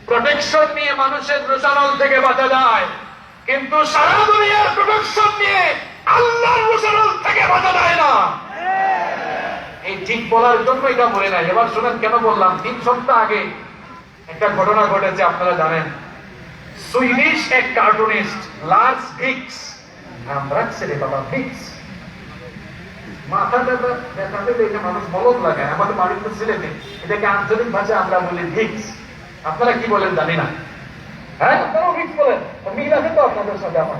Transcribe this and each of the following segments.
Protection নিয়ে মানুষের রোশানল থেকে বাঁচা যায়, কিন্তু সারা দুনিয়ার প্রোটেকশন নিয়ে আল্লাহর রোশানল থেকে বাঁচা যায় না। এই ঠিক বলার জন্য এটা বলে নাই। এবার শুনেন কেন বললাম। 3 সপ্তাহ আগে একটা ঘটনা ঘটেছে, আপনারা জানেন। সুইডিশ এক কার্টুনিস্ট লার্স ভিক্স, নাম রাখছে রে বাবা ভিক্স, মাথা ব্যথাতে দেখে মানুষ বলদ লাগে। আমাদের বাড়িতে ছেলেতে এটাকে আঞ্চলিক ভাষায় আমরা বলি ভিক্স। আপনারা কি বলেন জানি না। হ্যাঁ, আপনারাও ভিক্স বলেন। মিল আছে তো আপনাদের সাথে আমার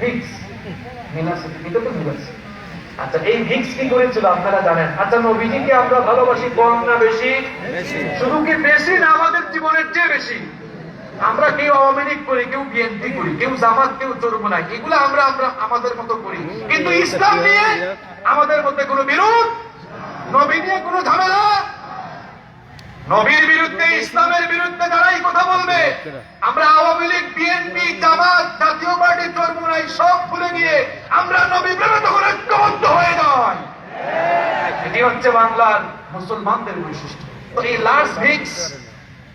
ভিক্স, মিল আছে, এটা তো মিল আছে। আচ্ছা, এই ভিক্স কি করেছিল আপনারা জানেন? আচ্ছা, নবীজিকে আমরা ভালোবাসি কম না বেশি? শুধু কি বেশি না, আমাদের জীবনের চেয়ে বেশি। আমরা কেউ আওয়ামী লীগ করি, কেউ বিএনপি করি, কেউ জামাত, কেউ চরমোনাই, এগুলো আমরা আমাদের মতো করি, কিন্তু ইসলাম নিয়ে আমাদের মধ্যে কোনো বিরোধ, নবী নিয়ে কোনো ঝামেলা। নবীর বিরুদ্ধে, ইসলামের বিরুদ্ধে যারাই কথা বলবে, আমরা আওয়ামী লীগ, বিএনপি, জামাত, জাতীয় পার্টি, চরমোনাই সব ভুলে গিয়ে আমরা নবী প্রেমে তখন ঐক্যবদ্ধ হয়ে যাই। এটি হচ্ছে বাংলার মুসলমানদের বৈশিষ্ট্য। তো এই লার্স ভিক্স,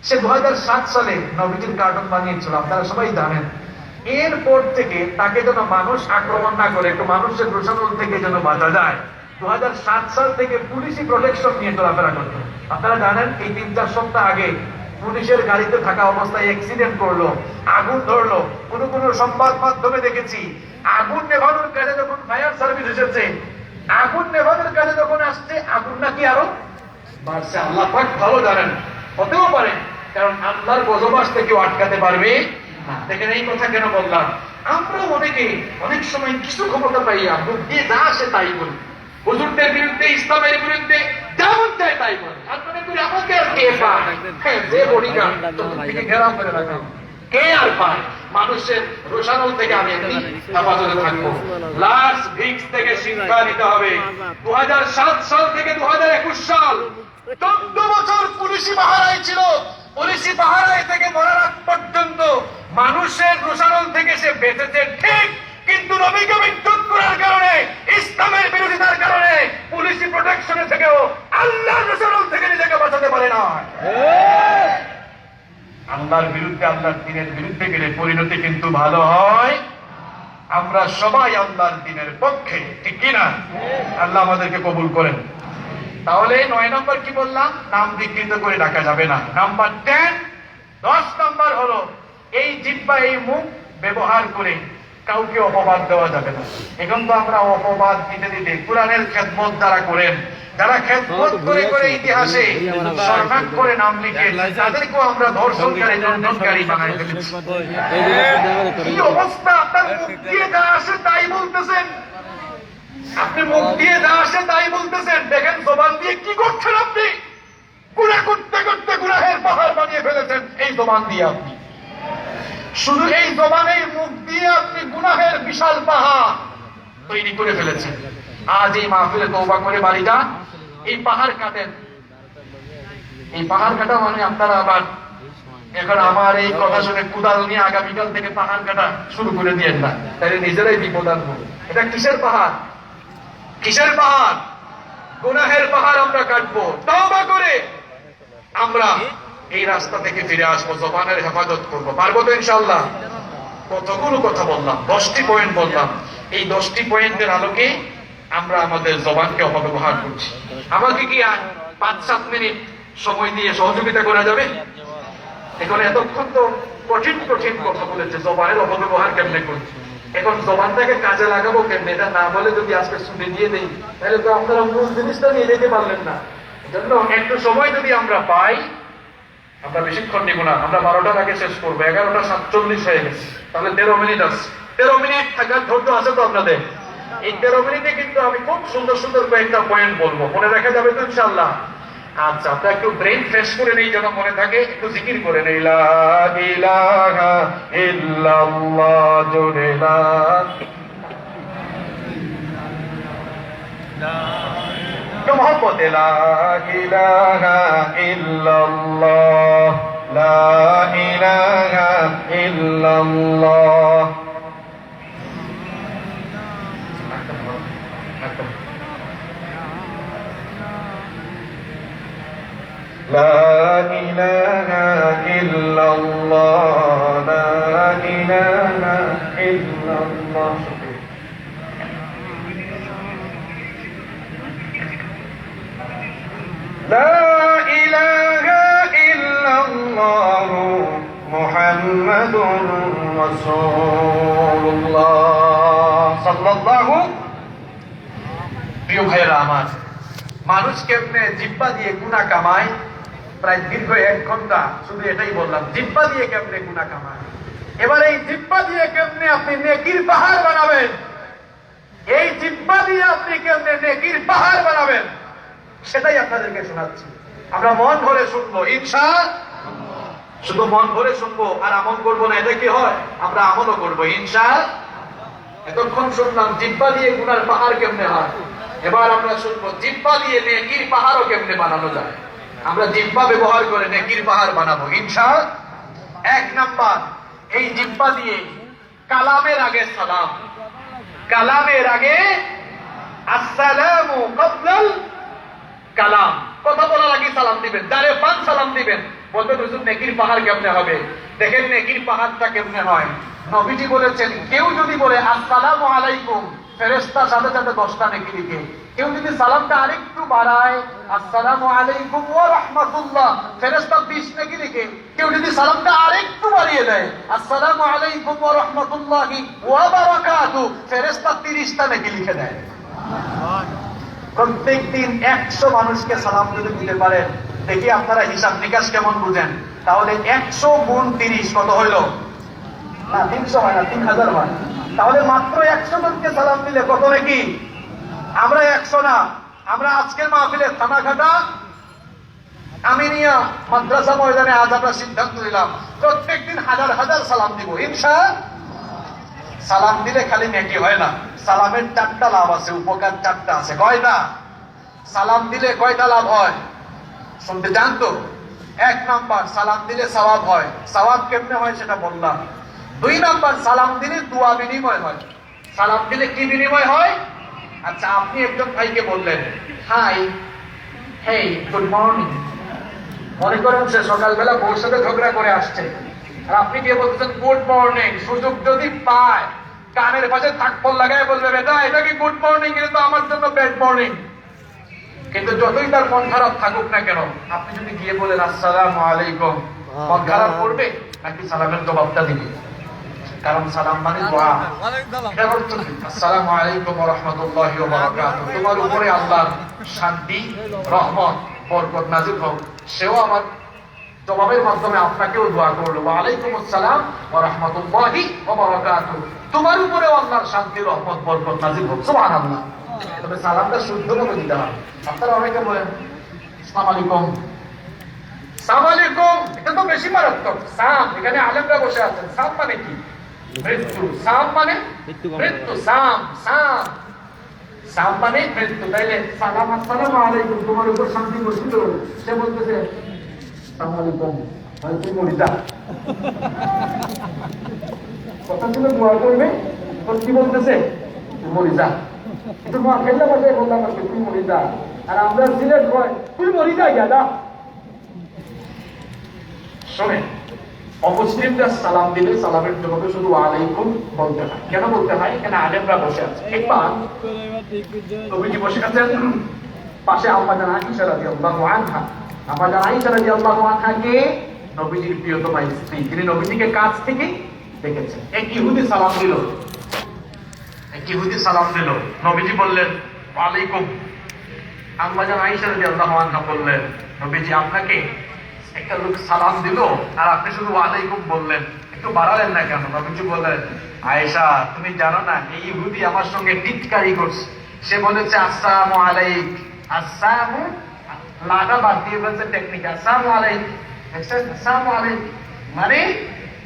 সে 2007 সালে নবীজির কার্টুন বানিয়েছিল, আপনারা সবাই জানেন। এরপর থেকে তাকে যেন মানুষ আক্রমণ না করে, একটু মানুষের রোশানল থেকে যেন বাঁচা যায়, 2007 সাল থেকে পুলিশি প্রোটেকশন নিয়ে চলাফেরা করতো। আপনারা জানেন, এই 3-4 সপ্তাহ আগে পুলিশের গাড়িতে থাকা অবস্থায় অ্যাক্সিডেন্ট করলো, আগুন ধরলো। কোন সংবাদ মাধ্যমে দেখেছি আগুন নেভানোর কাজে যখন ফায়ার সার্ভিস এসেছে, আগুন নেভানোর কাজে যখন আসছে, আগুন নাকি আরো বাড়ছে। আল্লাহ পাক ভালো জানেন, হতেও পারে, কারণ আল্লাহর গজব আসতে কেউ আটকাতে পারবে না। দেখেন, এই কথা কেন বললাম? আমরা অনেক সময় কিছু ক্ষমতা পাইয়া মুখ দিয়ে যা আসে তাই বলি। হুজুরদের বিরুদ্ধে, ইসলামের বিরুদ্ধে যেমন চায় তাই বলে। আর মনে করি আমাকে আর কে পায়? যে বডিগার্ড চতুর্দিকে ঘেরাও করে রাখা, কে আর পায়? মানুষের রোশানল থেকে আমি একদিন হেফাজতে থাকবো। লার্স ভিক্স থেকে শিক্ষা নিতে হবে। 2007 সাল থেকে 2021 সাল 14 বছর পুলিশি পাহারায় ছিল। পুলিশি পাহারায় থেকে মরার আগ পর্যন্ত মানুষের রোশানল থেকে সে বেঁচেছে ঠিক, কিন্তু নবীকে বিদ্যুৎ করার কারণে, ইসলামের বিরোধিতার কারণে পুলিশি প্রোটেকশনে থেকেও আল্লাহর রোশানল থেকে নিজেকে বাঁচাতে পারে না। আল্লাহর বিরুদ্ধে, আল্লাহর দ্বীনের বিরুদ্ধে গেলে পরিণতি কিন্তু ভালো হয়। আমরা সবাই আল্লাহর দ্বীনের পক্ষে, ঠিক কিনা? আল্লাহ আমাদেরকে কবুল করেন। তাহলে 9 নম্বর কি বললাম? নাম বিকৃত করে ডাকা যাবে না। নাম্বার 10 নম্বর হলো, এই জিহ্বা, এই মুখ ব্যবহার করে কাউকে অপবাদ দেওয়া যাবে না। এখন তো আমরা অপবাদ দিতে দিতে কোরআনের খেদমত যারা করেন, যারা খেদমত করে করে ইতিহাসে স্বর্ণাক করে নাম লিখে, তাদেরকেও আমরা ধর্ষণকারী, লন্ডনকারী বানাই ফেলেছি। কি অবস্থা! আপনার মুখ দিয়ে যা আসে তাই বলতেছেন, আপনি মুখ দিয়ে যা আসে তাই বলতেছেন। দেখেন জবান দিয়ে কি করছেন আপনি? গুনাহ করতে করতে গুনাহের পাহাড় বানিয়ে ফেলেছেন এই জবান দিয়ে। আপনি শুধু এই জবানের মুখ দিয়ে আপনি গুনাহের বিশাল পাহাড় তৈরি করে ফেলেছেন। আজ এই মাহফিলে তওবা করে বাড়িটা এই পাহাড় কাটেন। এই পাহাড় কাটা মানে আপনারা আবার এখন আমার এই কথা শুনে কুদাল নিয়ে আগামীকাল থেকে পাহাড় কাটা শুরু করে দিয়েন না, তাহলে নিজেরাই বিপদ আনবো। এটা কিসের পাহাড়? কিসের পাহাড়? গুনাহের পাহাড় আমরা কাটবো। তওবা করে আমরা এই রাস্তা থেকে ফিরে আসবো, জবানের হেফাজত করবো। পারবো তো ইনশাআল্লাহ? কতগুলো কথা বললাম, 10টি পয়েন্ট বললাম। এই 10টি পয়েন্টের আলোকে আমরা আমাদের জবানকে অপব্যবহার করছি। আমাকে কি 5-7 মিনিট সময় দিয়ে সহযোগিতা করা যাবে? এখন এতক্ষণ তো কঠিন কঠিন কথা বলেছে, জবানের অপব্যবহার কেমনে করছে। এখন জবানটাকে কাজে লাগাবো কেমনে? এটা না বলে যদি আজকে ছুটি দিয়ে দেই, তাহলে তো আপনারা মূল জিনিসটা নিয়ে যেতে পারলেন না। এজন্য একটু সময় যদি আমরা পাই, আমরা বেশিক্ষণ নিব না, আমরা 12টার আগে শেষ করবো। 11:47 হয়ে গেছে, তাহলে 13 মিনিট আছে। 13 মিনিট থাকার ধৈর্য আছে তো আপনাদের? এই 13 মিনিটে কিন্তু আমি খুব সুন্দর সুন্দর কয়েকটা পয়েন্ট বলবো, মনে রাখা যাবে তো ইনশাআল্লাহ? আচ্ছা, আপনারা একটু ব্রেন ফ্রেশ করে নেই, যেন মনে থাকে। একটু জিকির করে নেই, লা ইলাহা ইল্লাল্লাহ, জোরে লা মোহাম্মদ, লা ইলাহা ইল্লাল্লাহ, লা ইলাহা ইল্লাল্লাহ। لا إله ইল্লাল্লাহ লা ইলাহা ইল্লাল্লাহ। লা ইলাহা ইল্লাল্লাহ মুহাম্মাদুর রাসূলুল্লাহ সাল্লাল্লাহু। প্রিয় ভাইরা আমার, মানুষ কেমনে জিহ্বা দিয়ে গুনাহ কামায়, প্রায় দীর্ঘ 1 ঘন্টা শুধু এটাই বললাম, জিহ্বা দিয়ে কেমনে গুনাহ কামায়। এবার এই জিহ্বা দিয়ে কেমনে আপনি নেকির পাহাড় বানাবেন, এই জিহ্বা দিয়ে আপনি কেমনে নেকির পাহাড় বানাবেন, সেটাই আপনাদেরকে শোনাচ্ছি। আমরা মন ভরে শুনবো ইনশাআল্লাহ, শুধু মন ভরে শুনবো আর আমল করবো না, এটা কি হয়? আমরা আমলও করবো ইনশাআল্লাহ। এতক্ষণ শুনলাম জিহ্বা দিয়ে গুনার পাহাড় কেমনে হয়, এবার আমরা শুনবো জিহ্বা দিয়ে নেকির পাহাড়ও কেমনে বানানো যায়। আমরা জিহ্বা ব্যবহার করে নেকির পাহাড় বানাবো ইনশাআল্লাহ। 1 নাম্বার, এই জিহ্বা দিয়ে কালামের আগে সালাম, কালামের আগে আসসালামু ক্বাবলাল কালাম, কথা বলার আগে সালাম দিবেন, যারে পান সালাম দিবেন। বলবেন হুজুর নেকির পাহাড় কেমনে হবে? দেখেন নেকির পাহাড়টা কেমনে হয়। নবীজি বলেছেন, কেউ যদি বলে আসসালামু আলাইকুম, ফেরেশতা সাথে সাথে 10টা নেকি লিখে। কেউ যদি সালামটা আরেকটু বাড়ায়, আসসালামু আলাইকুম ওয়া রাহমাতুল্লাহ, ফেরেশতা 20 নেকি লিখে। কেউ যদি সালামটা আরেকটু বাড়িয়ে দেয়, আসসালামু আলাইকুম ওয়া রাহমাতুল্লাহি ওয়া বারাকাতুহু, ফেরেশতা 30টা নেকি লিখে দেয়। প্রত্যেক দিন 100 মানুষকে সালাম যদি দিতে পারেন, দেখি আপনারা হিসাব নিকাশ কেমন বুঝেন। তাহলে 100 গুণ 30 কত হইল? না 300 হয় না, 3000 হয়। তাহলে মাত্র 100 জনকে সালাম দিলে কত নাকি? আমরা 100 না, আমরা আজকের মাহফিলে থানাঘাটা আমিনিয়া মাদ্রাসা ময়দানে আজ আমরা সিদ্ধান্ত নিলাম প্রত্যেকদিন হাজার হাজার সালাম দিব ইনশাআল্লাহ। সালাম দিলে খালি নেকি হয় না, সালামের 4টা লাভ আছে, উপকার 4টা আছে। কয়টা? সালাম দিলে কয়টা লাভ হয় শুনতে চান তো? 1 নাম্বার, সালাম দিলে সওয়াব হয়। সওয়াব কেমনে হয় সেটা বললাম। 2 নাম্বার, সালাম দিলে দোয়া বিনিময় হয়। সালাম দিলে কি বিনিময় হয়? আচ্ছা, আপনি একজন ভাইকে বললেন হাই, হেই, গুড মর্নিং। মনে করেন সে সকালবেলা বউর সাথে ঝগড়া করে আসছে, আর আপনি গিয়ে বলতেছেন গুড মর্নিং। সুযোগ যদি পায় কানের পাশে থাকপল লাগায় বলবে, বেটা এটা কি গুড মর্নিং? এটা তো আমার জন্য ব্যাড মর্নিং। কিন্তু যতই তার মন খারাপ থাকুক না কেন, আপনি যদি গিয়ে বলেন আসসালামু আলাইকুম, মন খারাপ করবে নাকি সালামের জবাবটা দিবে? কারণ সালাম মানে দোয়া। এটা বলছেন আসসালামু আলাইকুম ওয়া রাহমাতুল্লাহি ওয়া বারাকাতুহু, তোমার উপরে আল্লাহর শান্তি, রহমত, বরকত নাযিল হোক। সেও আমার জবাবের মাধ্যমে আপনাকেও দোয়া করলো, ওয়া আলাইকুম আসসালাম ওয়া রাহমাতুল্লাহি ওয়া বারাকাতুহু, তোমার উপরেও আল্লাহর শান্তি, রহমত, বরকত নাযিল হোক। সুবহানাল্লাহ। তবে সালামটা শুদ্ধভাবে দিতে হবে। আপনারা অনেকে বলেন আসসালামু আলাইকুম, সালাম আলাইকুম, এটা তো বেশি মারাত্মক। সাম, এখানে আলেমরা বসে আছেন, সাম মানে কি? মৃত্যু। সাম মানে মৃত্যু, সাম সাম সাম মানে মৃত্যু। তাইলে সালাম আসসালামু আলাইকুম, তোমার উপর শান্তি বর্ষিত। সে বলতেছে আসসালামু আলাইকুম, মানে তুই মরে যা। কথা ছিল দোয়া করবে, কি বলতেছে? তুই মরে যা। কিন্তু মা খেলতে পারবে বললাম তুই মরে যা, আর আমরা সিলেট হয় তুই মরে যা গেলা। শোনেন, অমুসলিমরা সালাম দিলে সালামের জবাবে শুধু আলাইকুম বলতে হয়। কেন বলতে হয়? এখানে আলেমরা বসে আছে। একবার নবীজি বসে আছেন, পাশে আম্মা জান আয়েশা রাদিয়াল্লাহু আনহা। আম্মা জান আয়েশা রাদিয়াল্লাহু আনহা কে নবীজির প্রিয়তমা স্ত্রী, তিনি নবীজিকে কাছ থেকে দেখেছেন। এক ইহুদি সালাম দিল, এক ইহুদি সালাম দিল, নবীজি বললেন ওয়া আলাইকুম। আম্মা জান আয়েশা রাদিয়াল্লাহু আনহা বললেন, নবীজি আপনাকে একটা লোক সালাম দিল আর আপনি শুধু ওয়ালাইকুম বললেন, একটু বাড়ালেন না কেন? নবীজি বললেন, আয়েশা তুমি জানো না এই ইহুদি আমার সঙ্গে টিটকারি করছে। সে বলেছে আসসালামু আলাইক, আসসালামু লাগা বাদ দিয়ে বলছে টেকনিক, আসসালামু আলাইক, আসসালামু আলাইক মানে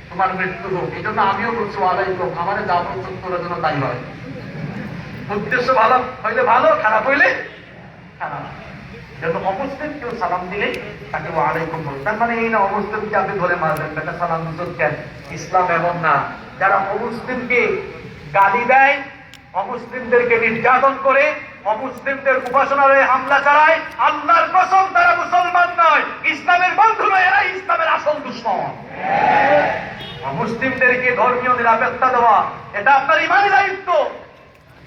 তোমার মৃত্যু হোক। এই জন্য আমিও বলছি ওয়ালাইকুম, আমার যা বলছেন তোর জন্য তাই হয়। উদ্দেশ্য ভালো হইলে ভালো, খারাপ হইলে খারাপ। অমুসলিম কেউ সালাম দিলে তাকে ওয়ালাইকুম বলতে, তার মানে এই না অমুসলিমকে আপনি ধরে মারবেন, তাকে সালাম দিচ্ছেন কেন? ইসলাম এমন না। যারা অমুসলিমকে গালি দেয়, অমুসলিমদেরকে নির্যাতন করে, অমুসলিমদের উপাসনালয়ে হামলা চালায়, আল্লাহর কসম তারা মুসলমান নয়, ইসলামের বন্ধু নয়, এরা ইসলামের আসল দুশমন। অমুসলিমদেরকে ধর্মীয় নিরাপত্তা দেওয়া এটা আপনার ইমানি দায়িত্ব।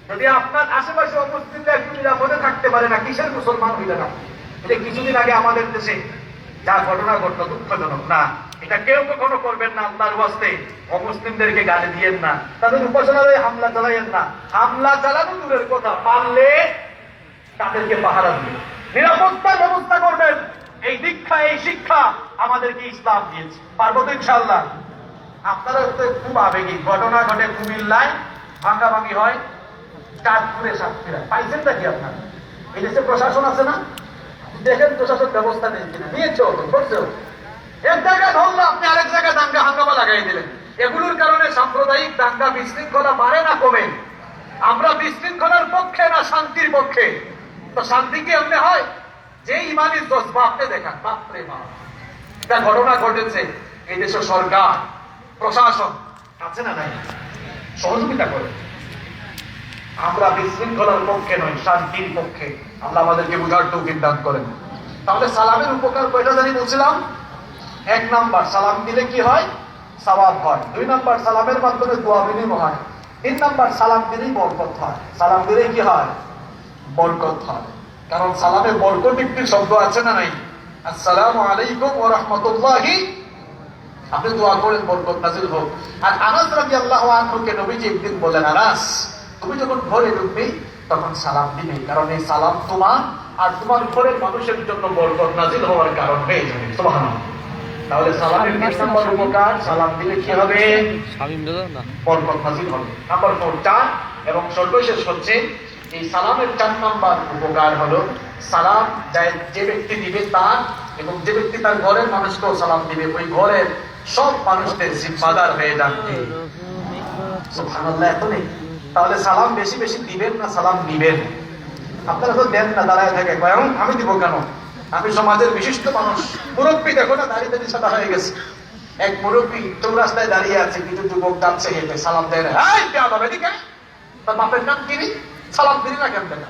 যদি আপনার আশেপাশে অমুসলিমরা একটু নিরাপদে থাকতে পারে না, কিসের মুসলমান হইলে না? এটা কিছুদিন আগে আমাদের দেশে যা ঘটনা ঘটলো দুঃখজনক না, এটা কেউ কখনো করবেন না। আল্লাহর ওয়াস্তে অমুসলিমদেরকে গালি দিয়েন না, তাদের উপাসনালয়ে হামলা চালাইয়েন না। হামলা চালানো দূরের কথা, পারলে তাদেরকে পাহারা দিবেন, নিরাপত্তার ব্যবস্থা করবেন। এই দীক্ষা, এই শিক্ষা আমাদেরকে ইসলাম দিয়েছে। পারবো তো ইনশাআল্লাহ? আপনারা তো খুব আবেগী। ঘটনা ঘটে কুমিল্লায়, ভাঙ্গাভাঙ্গি হয়, চাঁদপুরে সাতক্ষীরা। পাইছেনটা কি আপনার? এই দেশে প্রশাসন আছে না? দেখেন প্রশাসন ব্যবস্থা নেই কিনা। নিয়েছে, করছেও। এক জায়গায় ধরলো, আপনি আরেক জায়গায় দাঙ্গা হাঙ্গামা লাগাই দিলেন। এগুলোর কারণে সাম্প্রদায়িক দাঙ্গা বিশৃঙ্খলা বাড়ে না কমে? আমরা বিশৃঙ্খলার পক্ষে না শান্তির পক্ষে? তো শান্তি কি এমনি হয়? যে ইমানি জজবা আপনি দেখান, বাপরে বাপ। এটা ঘটনা ঘটেছে, এই দেশের সরকার প্রশাসন আছে না নাই, সহযোগিতা করে। আমরা বিশৃঙ্খলার পক্ষে নয়, শান্তির পক্ষে। আল্লাহ আমাদেরকে বুঝার তৌফিক দান করেন। তাহলে সালামের উপকার কয়টা জানি বলছিলাম? 1 নাম্বার, সালাম দিলে কি হয়? সওয়াব হয়। 2 নাম্বার, সালামের মাধ্যমে দোয়া বিনিময় হয়। 3 নাম্বার, সালাম দিলেই বরকত হয়। সালাম দিলেই কি হয়? বরকত হয়। কারণ সালামে বরকত একটি শব্দ আছে না নাই? আসসালামু আলাইকুম ওয়া রাহমাতুল্লাহি। আপনি দোয়া করেন বরকত নাযিল হোক। আর আনাস রাদিয়াল্লাহু আনহুকে নবীজি একদিন বলেন, আনাস তুমি যখন ঘরে ঢুকবে তখন সালাম দিবে, কারণ এই সালাম তোমার আর তোমার ঘরের মানুষের জন্য বরকত নাযিল হওয়ার কারণ হয়ে যাবে। সুবহানাল্লাহ। তাহলে সালামের 3 নম্বর উপকার, সালাম দিলে কি হবে? বরকত নাযিল হবে। নাম্বার 4 এবং সর্বশেষ হচ্ছে এই সালামের 4 নম্বর উপকার হলো, সালাম যে ব্যক্তি দিবে তার এবং যে ব্যক্তি তার ঘরের মানুষকেও সালাম দিবে, ওই ঘরের সব মানুষদের জিম্মাদার হয়ে যাবে। সুবহানাল্লাহ। এত নেই। তাহলে সালাম বেশি বেশি দিবেন না সালাম নিবেন? আপনারা তো দেন না, দাঁড়ায় থাকে, আমি দিব কেন? আমি সমাজের বিশিষ্ট মানুষ, মুরব্বী দেখো না, দাঁড়িয়ে দাঁড়িয়ে সাদা হয়ে গেছে। এক মুরব্বী চৌরাস্তায় দাঁড়িয়ে আছে, কিছু যুবক যাচ্ছে হেঁটে, সালাম দেয় না। তার বাপের নাম কিনি, সালাম দিলি না কেন? দেখা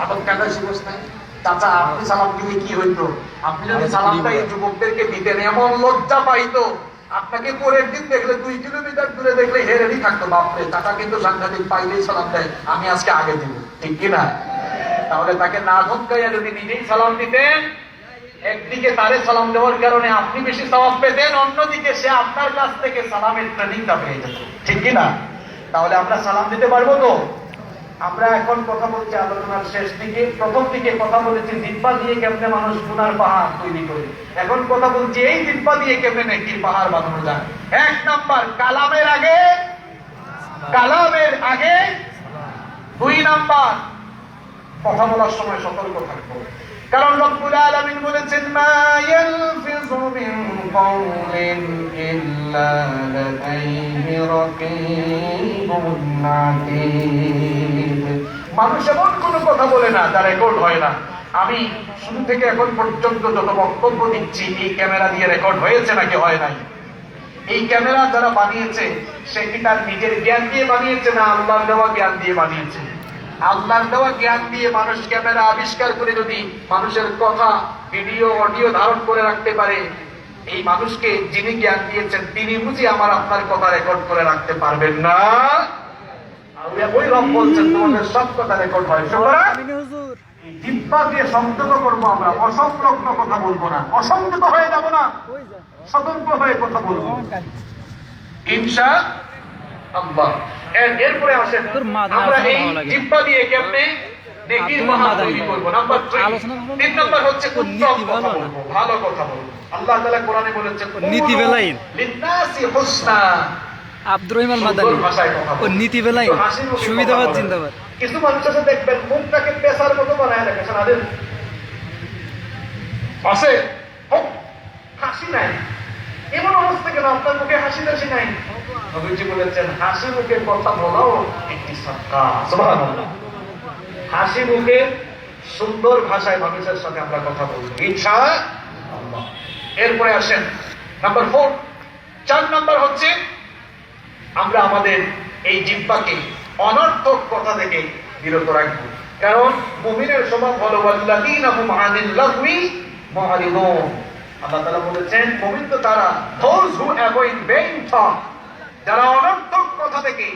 আটক কাটার সুযোগ নাই। চাচা আপনি সালাম দিলে কি হইতো? আপনি যদি সালামটা এই যুবকদেরকে দিতেন, এমন লজ্জা পাইতো, আপনাকে পরের দিন দেখলে 2 কিলোমিটার দূরে দেখলে হেরেরই থাকতো, বাপরে টাকা কিন্তু সাংঘাতিক, পাইলেই সালাম দেয়, আমি আজকে আগে দিব, ঠিক কিনা? তাহলে তাকে না ধমকাইয়া যদি নিজেই সালাম দিতেন, একদিকে তারে সালাম দেওয়ার কারণে আপনি বেশি সওয়াব পেতেন, অন্যদিকে সে আপনার কাছ থেকে সালামের ট্রেনিংটা পেয়ে যেত, ঠিক কিনা? তাহলে আমরা সালাম দিতে পারবো তো? আমরা এখন কথা বলছি আলোচনার শেষ দিকে। প্রথম দিকে কথা বলেছি জিহ্বা দিয়ে কেমনে মানুষ গুনার পাহাড় তৈরি করে, এখন কথা বলছি এই জিহ্বা দিয়ে কেমনে নেকির পাহাড় বানানো যায়। 1 নাম্বার, কালামের আগে 2 নাম্বার, কথা বলার সময় সতর্ক থাকবো। কারণ রব্বুল আলামিন বলেছেন, মা ইয়ালফিযু মিন কাওলিন ইল্লা লাদাইহি রাকীবুন আতীদ। মানুষ এমন কোনো কথা বলে না যা রেকর্ড হয় না। আমি শুরু থেকে এখন পর্যন্ত যত বক্তব্য দিচ্ছি, এই ক্যামেরা দিয়ে রেকর্ড হয়েছে নাকি হয় নাই? এই ক্যামেরা যারা বানিয়েছে সে কি তার নিজের জ্ঞান দিয়ে বানিয়েছে না আল্লাহর দেওয়া জ্ঞান দিয়ে বানিয়েছে? আল্লাহর দেওয়া জ্ঞান দিয়ে মানুষ ক্যামেরা আবিষ্কার করে যদি মানুষের কথা, ভিডিও, অডিও ধারণ করে রাখতে পারে, এই মানুষকে যিনি জ্ঞান দিয়েছেন তিনি বুঝি আমার আপনার কথা রেকর্ড করে রাখতে পারবেন না? ওই রব বলছেন তোমাদের সব কথা রেকর্ড হয়। জিহ্বা দিয়ে সংযত করবো আমরা, অসংলগ্ন কথা বলবো না, অসংযত হয়ে যাব না, সতর্ক হয়ে কথা বলবো ইনশাআল্লাহ। এরপরে আসেন আমরা এই জিহ্বা দিয়ে কেমনে নেকির পাহাড় তৈরি করব। নাম্বার 3 নাম্বার হচ্ছে উত্তম কথা বলবো, ভালো কথা বলবো। আল্লাহ তাআলা কোরআনে বলেছেন নীতি বেলাইন লিন্নাসি হুসনা। আব্দুর রহিমান মাদানী ও নীতি বেলাইন সুবিধাবাদ জিন্দাবাদ। কিছু মানুষের দেখবেন মুখটাকে পেশার মতো বানায় রাখে, সারাদিন আছে হাসি নাই। এমন অবস্থা কেন? আপনার মুখে হাসি টাসি নাই? নবীজি বলেছেন হাসি মুখে কথা বলাও একটি সাদকা। সুবহানাল্লাহ। হাসি মুখে সুন্দর ভাষায় মানুষের সাথে আমরা কথা বলবো ইনশাআল্লাহ। এরপরে আসেন নাম্বার 4 নাম্বার হচ্ছে আমরা আমাদের এই জিহ্বাকে অনর্থক কথা থেকে বিরত রাখবো। কারণ মুমিনের স্বভাব হলো ওয়াল্লাযীনা হুম আনিল লাগwi মুআরিদুন। আল্লাহ তাআলা বলেছেন মুমিন তো তারা, those who avoid vain talk, যারা অনর্থক কথা থেকে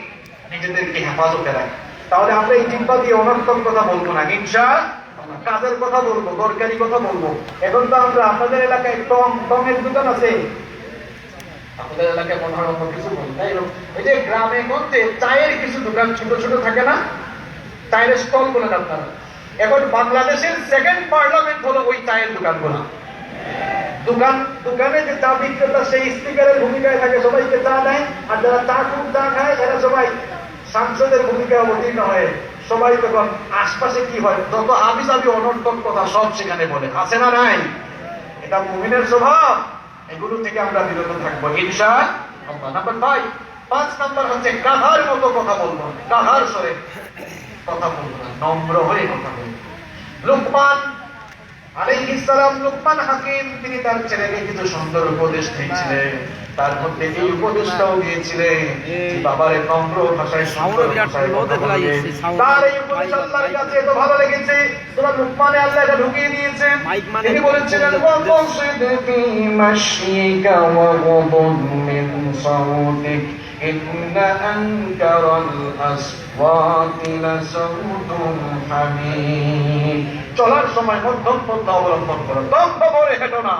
নিজেদেরকে হেফাজতে রাখে। তাহলে আমরা এই জিহ্বা দিয়ে অনর্থক কথা বলবো না, ইনশাআল্লাহ কাজের কথা বলবো, দরকারি কথা বলবো। এখন তো আমরা আপনাদের এলাকায় টঙের দোকান আছে, আপনাদের এলাকায় মনে হয় অন্য কিছু বলি, তাই এই যে গ্রামে গঞ্জে চায়ের কিছু দোকান ছোট ছোট থাকে না, চায়ের স্টল বলেন আপনারা। এখন বাংলাদেশের সেকেন্ড পার্লামেন্ট হলো ওই চায়ের দোকানগুলো। দোকানে যে চা বিক্রেতা সেই স্পিকারের ভূমিকায় থাকে, সবাইকে চা দেয়, আর যারা চা খুব চা খায় এরা সবাই সাংসদের ভূমিকায় অবতীর্ণ হয়ে সবাই তখন আশপাশে কি হয়, যত হাবিজাবি অনর্থক কথা সব সেখানে বলে, আছে না নাই? এটা মুমিনের স্বভাব, এগুলো থেকে আমরা বিরত থাকবো ইনশাআল্লাহ। নাম্বার 5 নাম্বার হচ্ছে গাধার মতো কথা বলবো, গাধার স্বরে কথা বলবো না, নম্র হয়ে কথা বলবো। লুকমান আলাইহিস সালাম, লুকমান হাকিম, তিনি তার ছেলেকে কিছু সুন্দর উপদেশ দিয়েছিলেন। তার মধ্যে এই উপদেশটাও দিয়েছিলেন যে বাবারে নম্র ভাষায় সুন্দর ভাষায় কথা বলবে। তার এই উপদেশ আল্লাহর কাছে এত ভালো লেগেছে, সূরা লুকমানে আল্লাহ এটা ঢুকিয়ে দিয়েছেন। তিনি বলেছিলেন ওয়াকসিদ ফি মাশিকা ওয়াগদুদ মিন সাউতিক ইন্না আনকারাল আসওয়াতি লাসাউতুল হামিদ। চলার সময় মধ্যম পন্থা অবলম্বন করো, দম্ভ করে হেঁটো না,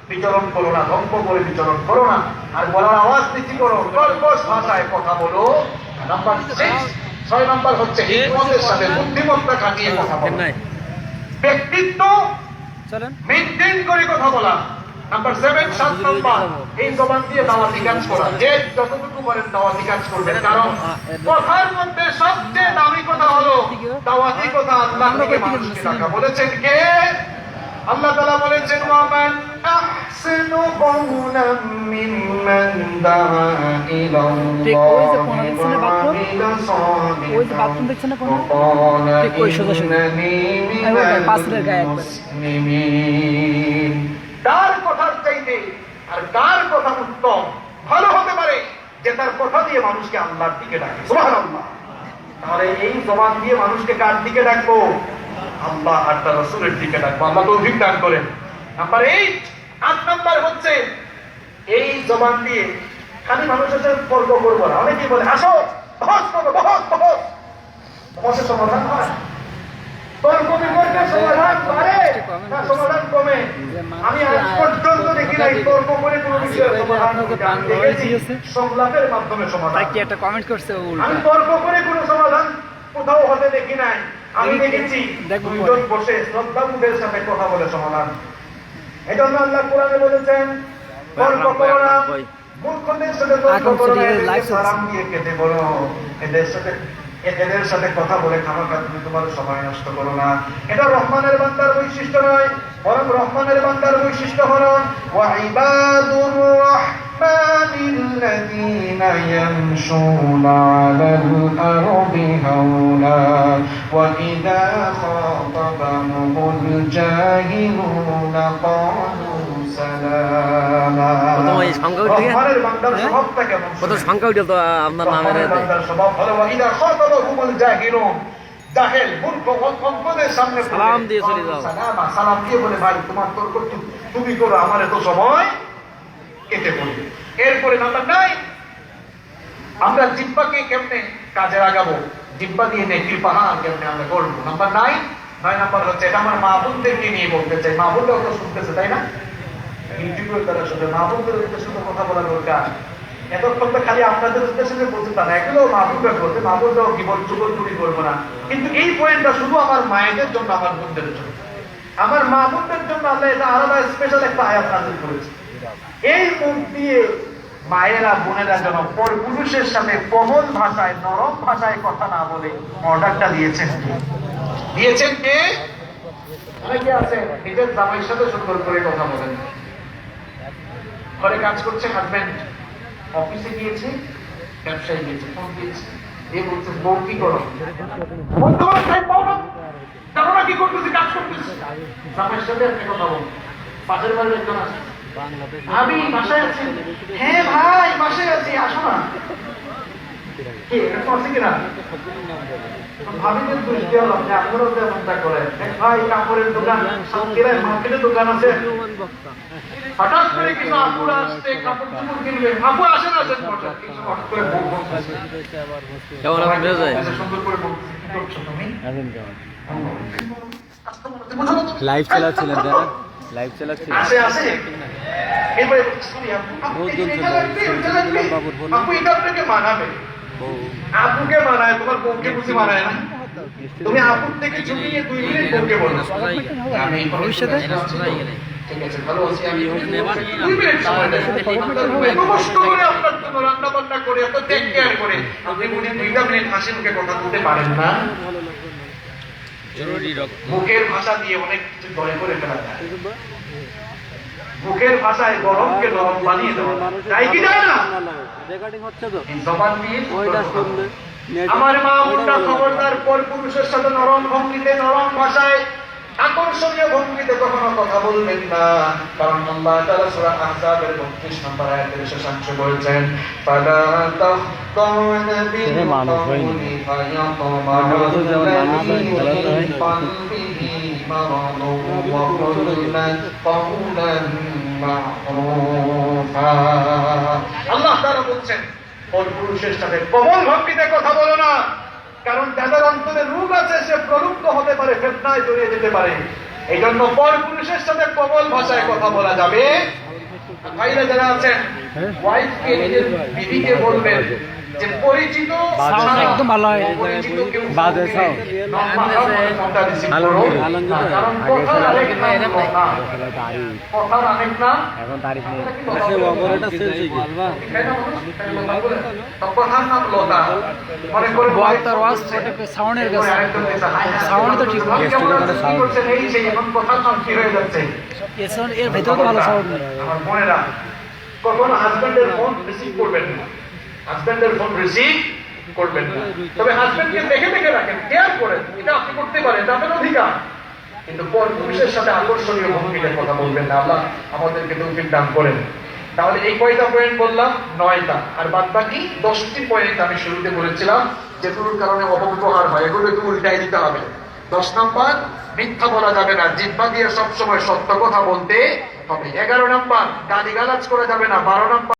বিচরণ করো না, দম্ভ করে বিচরণ করো না, আর বলার আওয়াজ বৃদ্ধি করো, কর্কশ ভাষায় কথা বলো। নাম্বার 6 নাম্বার হচ্ছে হিকমতের সাথে বুদ্ধিমত্তা খাটিয়ে কথা বলো, ব্যক্তিত্ব মেইনটেইন করে কথা বলা। নাম্বার 7 নাম্বার এই জবান দিয়ে দাওয়াতি কাজ করা, যে যতটুকু পারেন দাওয়াতি কাজ করবেন, কারণ কথার মধ্যে সবচেয়ে দামি কথা হলো দাওয়াতি কথা। আল্লাহ থেকে মানুষকে ডাকা, বলেছেন কে? আল্লাহ তাআলা বলেছেন ওয়ামান আহসানু কওলাম মিম্মান দাআ ইলাল্লাহি ওয়া আমিলা সালিহান ওয়া ক্বালা ইন্নানি মুসলিমিন। তার কথার চাইতে আর কার কথা উত্তম ভালো হতে পারে যে তার কথা দিয়ে মানুষকে আল্লাহর দিকে ডাকে, সুবহানাল্লাহ। তাহলে এই জবান দিয়ে মানুষকে কার দিকে ডাকবো? আল্লাহ আর তার রাসূলের দিকে ডাকবো। আল্লাহ তৌফিক দান করেন। নাম্বার 8 নাম্বার হচ্ছে এই জবান দিয়ে খালি মানুষের সাথে তর্ক করবো না। অনেকেই বলে আসো বহস করবো, বহসের সমাধান হয়, তর্ক বিতর্কের সমাধান বাড়ে না সমাধান কমে? আমি আজ পর্যন্ত দেখি নাই তর্ক করে কোনো বিষয়ের সমাধান। আমি দেখেছি সংলাপের মাধ্যমে সমাধান। আমি তর্ক করে কোনো সমাধান কোথাও হতে দেখি নাই। আমি দেখেছি দুজন বসে শ্রদ্ধাবোধের সাথে কথা বলে সমাধান। এই জন্য আল্লাহ কোরআনে বলেছেন তর্ক করো না, মূর্খদের সাথে তর্ক করো না, সালাম দিয়ে কেটে বলো, এদের সাথে কথা বলে খামাখা তুমি তোমার সময় নষ্ট করো না। এটা রহমানের বান্দার বৈশিষ্ট্য নয়, বরং রহমানের বান্দার বৈশিষ্ট্য হলো ওয়া ইবাদুর রাহমানিল্লাযীনা ইয়ামশুনা আলাল আরদি হাওনা ওয়া ইযা খাতাবাহুমুল জাহিলুনা ক্বালু সালামা। রহমানের বান্দার স্বভাবটা কেমন? কত সংখ্যা উঠে তো আপনার নামের বান্দার স্বভাব হলো ওয়া ইযা খাতাবাহুমুল জাহিলুন, জাহেল মূর্খ অজ্ঞদের সামনে সালাম দিয়ে চলে যাও, সালাম দিয়ে বলে ভাই তোমার তর্ক তুমি করো, আমার এত সময় কেটে পড়বে। এরপরে নাম্বার 9, আমরা জিহ্বাকে কেমনে কাজে লাগাবো, জিহ্বা দিয়ে নেকির পাহাড় কেমনে আমরা করবো। নাম্বার 9 নাম্বার হচ্ছে, এটা আমার মা বোনদেরকে নিয়ে বলতে চাই। মা বোনরাও তো শুনতেছে তাই না, ইউটিউবের দ্বারা শুধু মা বোনদের উদ্দেশ্যে কথা বলা দরকার। এতক্ষণ তো খালি আপনাদের উদ্দেশ্যে বলতে তা না, এগুলো মা বোনরা করবে, মা বোনরাও জীবন চুগল চুরি করবো না। কিন্তু এই পয়েন্টটা শুধু আমার মায়েদের জন্য, আমার বোনদের জন্য, আমার মা বোনদের জন্য আল্লাহ এটা আলাদা স্পেশাল একটা আয়াত নাযিল করেছে। এই মুখ দিয়ে মায়েরা বোনেরা যেন পরপুরুষের সাথে কোমল ভাষায় নরম ভাষায় কথা না বলে অর্ডারটা দিয়েছেন কে? অনেকে আছে নিজের জামাইয়ের সাথে সুন্দর করে কথা বলেন, ঘরে কাজ করছে হাজবেন্ড, অফিসে গিয়েছে, ব্যবসায় গিয়েছে, ফোন দিয়েছে, এ বলছে বউ কি করো, জানো না কি করতেছি, কাজ করতেছি। জামাইয়ের সাথে একটা কথা বল, পাশের বাড়ির একজন আছে, আমি বাসায় আছি, হ্যাঁ ভাই বাসায় আছি, আসো না। কি এরকম আছে কিনা? ভাবি যে দোষ দেওয়া আপনি আপনারাও তো এমনটা করেন। ভাই কাপড়ের দোকান, সাতক্ষীরায় মার্কেটে দোকান আছে, হঠাৎ করে কিছু আপুরা আসছে কাপড় চোপড় কিনবে, আপু আসেন আসেন বসেন, কিছু হঠাৎ করে বউ বলতেছে, কেমন আছেন মেজাজ? সুন্দর করে বলতেছে, কি করছো তুমি? লাইভ চালাচ্ছিলেন তাই না? লাইভ চালাচ্ছিলেন। আসে আসে এবারে শুনি আপু, বহুত জন ছিল, বাবুর বোন। আপু এটা আপনাকে মানাবে, আপুকে মানায়, তোমার বউকে বুঝি মানায় না। তুমি আপুর থেকে ছুটিয়ে 2 মিনিট বউকে বলো আমি ভবিষ্যতে ঠিক আছে ভালো আছি আমি, 2 মিনিট সময় দেন, এত কষ্ট করে আপনার জন্য রান্না বান্না করে এত টেক কেয়ার করে আপনি মনে 2 মিনিট হাসি মুখে কথা বলতে পারেন না? মুখের ভাষা দিয়ে অনেক কিছু জয় করে ফেলা যায়, মুখের ভাষায় গরমকে নরম বানিয়ে দেওয়া যায় কি যায় না? এই জবান দিয়ে আমার মা বোনরা খবরদার পর পুরুষের সাথে নরম ভঙ্গিতে নরম ভাষায় আকর্ষণীয় ভঙ্গিতে কখনো কথা বলবেন না, কারণ আল্লাহ তাআলা সূরা আহজাবের 32 নম্বর আয়াতের শেষাংশে বলেছেন ফালা তাখতাউনা বিল কওলি ফায়াতমাআল্লাযী ফি কলবিহি মারাদুন ওয়া কুলনা কওলান মা'রুফা। আল্লাহ তাআলা বলছেন পর পুরুষের সাথে কোমল ভঙ্গিতে কথা বলো না, কারণ যাদের অন্তরে রোগ আছে সে প্রলুব্ধ হতে পারে, ফিতনায় জড়িয়ে যেতে পারে। এই জন্য পর পুরুষের সাথে কোমল ভাষায় কথা বলা যাবে। ভাইরা যারা আছেন ওয়াইফকে নিজের বিবিকে বলবেন যে পরিচিত সাউন্ড একদম ভালো হয়, পরিচিত কেউ বাজে সাউন্ড ফোনটা রিসিভ করো, কারণ কথার আরেক নাম লতা, কথার আরেক নাম এখন তারিখ নেই। কথার নাম লতা। মনে করে বক্তার ওয়াজ সাউন্ডের কাছে সাউন্ড তো ঠিক না, কথার নাম কি হয়ে যাচ্ছে? এর ভেতরে তো ভালো সাউন্ড নেই। আমার বোনেরা কখনো হাজবেন্ডের ফোন রিসিভ করবেন না, হাজবেন্ডের ফোন রিসিভ করবেন না, তবে হাজবেন্ডকে দেখে দেখে রাখেন, কেয়ার করেন, এটা আপনি করতে পারেন, এটা আপনার অধিকার, কিন্তু পর পুরুষের সাথে আকর্ষণীয় ভঙ্গিতে কথা বলবেন না। আল্লাহ আমাদেরকে তৌফিক দান করেন। তাহলে এই কয়টা পয়েন্ট বললাম? 9টা, আর বাদ বাকি 10টি পয়েন্ট আমি শুরুতে বলেছিলাম যেগুলোর কারণে অপব্যবহার হয়, এগুলো একটু উল্টাই দিতে হবে। 10 নাম্বার, মিথ্যা বলা যাবে না, জিহ্বা দিয়ে সবসময় সত্য কথা বলতে হবে। 11 নাম্বার, গালিগালাজ করা যাবে না। 12 নাম্বার,